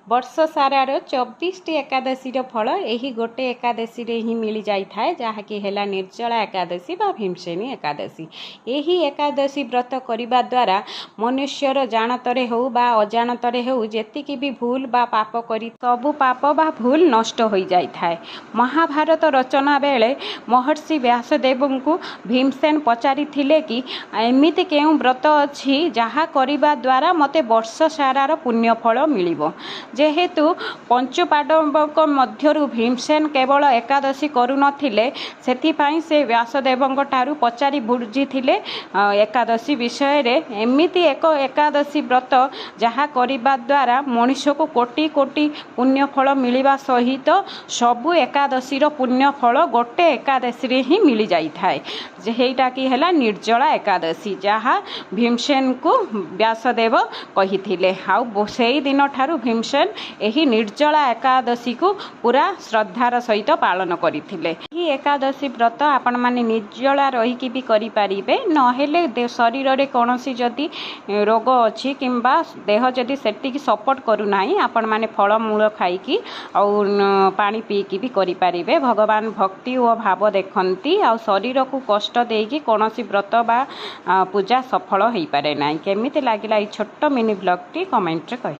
वर्ष सारार 24टी एकादशीर फल यही गोटे एकादशी ही मिल जाए जहाँकि है निर्जला एकादशी बा भीमसेनी एकादशी। यही एकादशी व्रत करने द्वारा मनुष्यर जानतरे हो बा अजानतरे हो जेतिकी भी भूल बा पाप करी सबु पाप बा भूल नष्ट हो जाए था। महाभारत रचना बेले महर्षि व्यासदेव को भीमसेन पचारि कि एमिति केउं व्रत अच्छी जहाँ करने द्वारा मते वर्ष सारार पुण्यफल मिलिबो। जेहेतु पंचु पांडवक मध्यरु भीमसेन केवल एकादशी करू नथिले सेथिपाई से व्यासदेवଙ୍କ ठारू पचारि बुझिथिले एकादशी विषय रे एमिति एक एकादशी व्रत जहाँ करने द्वारा मनुष्य को कोटि कोटि पुण्यफल मिलवा सहित सबु एकादशीर पुण्यफल गोटे एकादशी रे ही मिल जाई थाए जेटा कि है निर्जला एकादशी जहाँ भीमसेन को व्यासदेव कहिथिले। आउ सेई दिन ठारू भीमसेन यही निर्जला एकादशी को पूरा श्रद्धार सहित पालन करथिले। यही एकादशी व्रत आपण माने निर्जला रही भी करि परिबे नहेले शरीर रे कोनोसी जदि रोग अछि किंबा देह जदि सेटिक सपोर्ट करू नाही आपण माने फल मूल खाइकी और पानी पीकी भी करि परिबे। भगवान भक्ति और भाव देखंती आ शरीर को कष्ट देकी कोनोसी व्रत बा पूजा सफल होई पारे नाही। केमिति लागिला ई छोट मिनी ब्लॉग टी कमेंट रे कहि।